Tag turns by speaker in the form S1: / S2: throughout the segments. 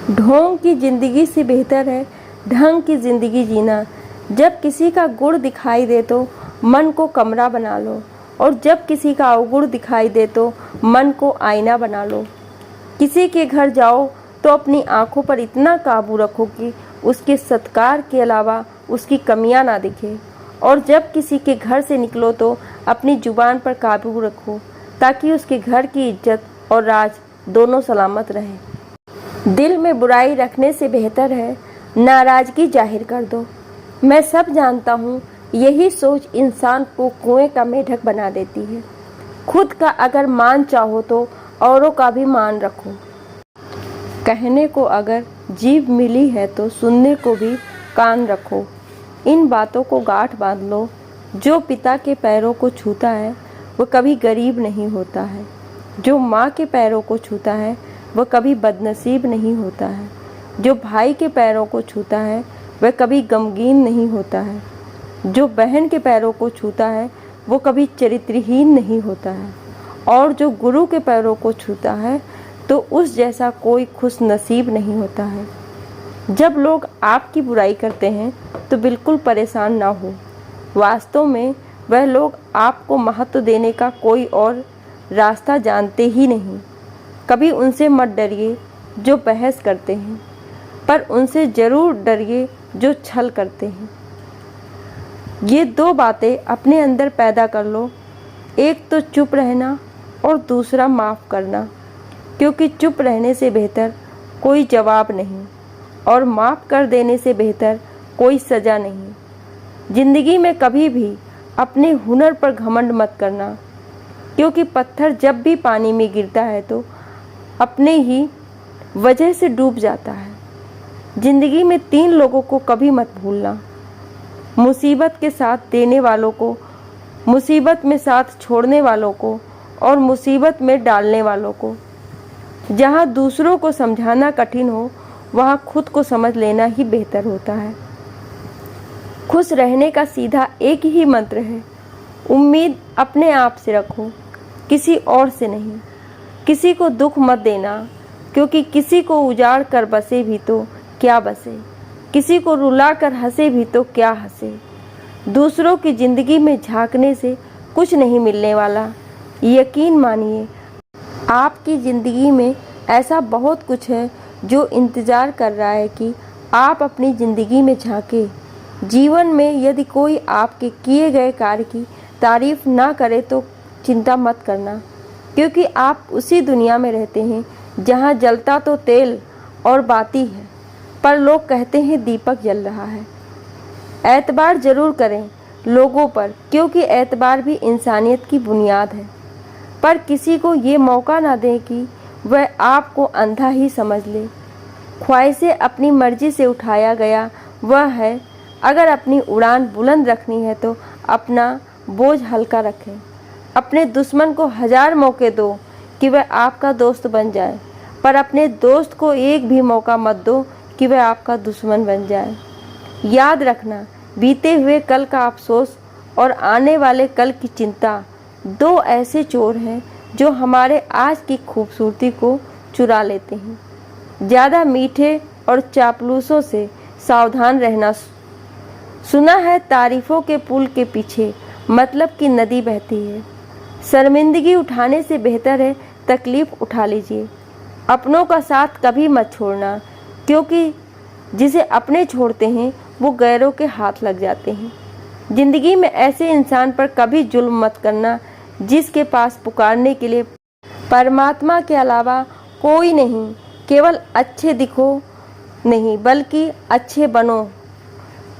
S1: ढोंग की ज़िंदगी से बेहतर है ढंग की ज़िंदगी जीना। जब किसी का गुण दिखाई दे तो मन को कमरा बना लो, और जब किसी का अवगुण दिखाई दे तो मन को आईना बना लो। किसी के घर जाओ तो अपनी आंखों पर इतना काबू रखो कि उसके सत्कार के अलावा उसकी कमियां ना दिखे, और जब किसी के घर से निकलो तो अपनी जुबान पर काबू रखो ताकि उसके घर की इज्जत और राज दोनों सलामत रहे। दिल में बुराई रखने से बेहतर है नाराज़गी जाहिर कर दो। मैं सब जानता हूँ, यही सोच इंसान को कुएं का मेढक बना देती है। खुद का अगर मान चाहो तो औरों का भी मान रखो। कहने को अगर जीभ मिली है तो सुनने को भी कान रखो। इन बातों को गांठ बांध लो। जो पिता के पैरों को छूता है वह कभी गरीब नहीं होता है। जो माँ के पैरों को छूता है वह कभी बदनसीब नहीं होता है। जो भाई के पैरों को छूता है वह कभी गमगीन नहीं होता है। जो बहन के पैरों को छूता है वो कभी चरित्रहीन नहीं होता है। और जो गुरु के पैरों को छूता है तो उस जैसा कोई खुश नसीब नहीं होता है। जब लोग आपकी बुराई करते हैं तो बिल्कुल परेशान ना हो। वास्तव में वह लोग आपको महत्व देने का कोई और रास्ता जानते ही नहीं। कभी उनसे मत डरिए जो बहस करते हैं, पर उनसे ज़रूर डरिए जो छल करते हैं। ये दो बातें अपने अंदर पैदा कर लो, एक तो चुप रहना और दूसरा माफ़ करना, क्योंकि चुप रहने से बेहतर कोई जवाब नहीं और माफ़ कर देने से बेहतर कोई सज़ा नहीं। ज़िंदगी में कभी भी अपने हुनर पर घमंड मत करना, क्योंकि पत्थर जब भी पानी में गिरता है तो अपने ही वजह से डूब जाता है। ज़िंदगी में 3 लोगों को कभी मत भूलना, मुसीबत के साथ देने वालों को, मुसीबत में साथ छोड़ने वालों को और मुसीबत में डालने वालों को। जहाँ दूसरों को समझाना कठिन हो वहाँ खुद को समझ लेना ही बेहतर होता है। खुश रहने का सीधा एक ही मंत्र है, उम्मीद अपने आप से रखो, किसी और से नहीं। किसी को दुख मत देना, क्योंकि किसी को उजाड़ कर बसे भी तो क्या बसे, किसी को रुला कर हंसे भी तो क्या हंसे। दूसरों की ज़िंदगी में झांकने से कुछ नहीं मिलने वाला। यकीन मानिए, आपकी ज़िंदगी में ऐसा बहुत कुछ है जो इंतज़ार कर रहा है कि आप अपनी ज़िंदगी में झांके। जीवन में यदि कोई आपके किए गए कार्य की तारीफ़ ना करे तो चिंता मत करना, क्योंकि आप उसी दुनिया में रहते हैं जहाँ जलता तो तेल और बाती है, पर लोग कहते हैं दीपक जल रहा है। एतबार ज़रूर करें लोगों पर, क्योंकि एतबार भी इंसानियत की बुनियाद है, पर किसी को ये मौका ना दें कि वह आपको अंधा ही समझ ले। ख्वाहिशें अपनी मर्जी से उठाया गया वह है। अगर अपनी उड़ान बुलंद रखनी है तो अपना बोझ हल्का रखें। अपने दुश्मन को 1000 मौके दो कि वह आपका दोस्त बन जाए, पर अपने दोस्त को एक भी मौका मत दो कि वह आपका दुश्मन बन जाए। याद रखना, बीते हुए कल का अफसोस और आने वाले कल की चिंता 2 ऐसे चोर हैं जो हमारे आज की खूबसूरती को चुरा लेते हैं। ज़्यादा मीठे और चापलूसों से सावधान रहना। सुना है तारीफ़ों के पुल के पीछे मतलब की नदी बहती है। शर्मिंदगी उठाने से बेहतर है तकलीफ़ उठा लीजिए। अपनों का साथ कभी मत छोड़ना, क्योंकि जिसे अपने छोड़ते हैं वो गैरों के हाथ लग जाते हैं। ज़िंदगी में ऐसे इंसान पर कभी जुल्म मत करना जिसके पास पुकारने के लिए परमात्मा के अलावा कोई नहीं। केवल अच्छे दिखो नहीं बल्कि अच्छे बनो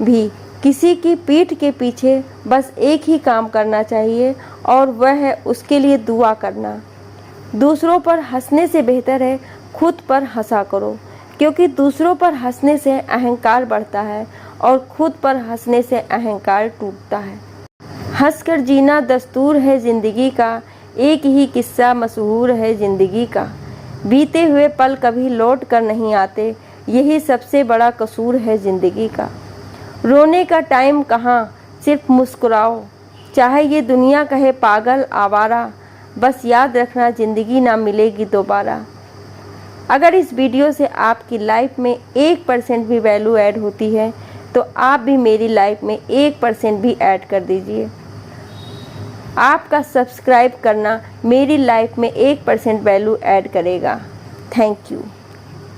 S1: भी। किसी की पीठ के पीछे बस एक ही काम करना चाहिए और वह है उसके लिए दुआ करना। दूसरों पर हंसने से बेहतर है खुद पर हंसा करो, क्योंकि दूसरों पर हंसने से अहंकार बढ़ता है और खुद पर हंसने से अहंकार टूटता है। हंसकर जीना दस्तूर है ज़िंदगी का, एक ही किस्सा मशहूर है ज़िंदगी का। बीते हुए पल कभी लौट कर नहीं आते, यही सबसे बड़ा कसूर है ज़िंदगी का। रोने का टाइम कहाँ, सिर्फ मुस्कुराओ, चाहे ये दुनिया कहे पागल आवारा। बस याद रखना ज़िंदगी ना मिलेगी दोबारा। अगर इस वीडियो से आपकी लाइफ में 1% भी वैल्यू ऐड होती है तो आप भी मेरी लाइफ में 1% भी ऐड कर दीजिए। आपका सब्सक्राइब करना मेरी लाइफ में 1% वैल्यू ऐड करेगा। Thank you.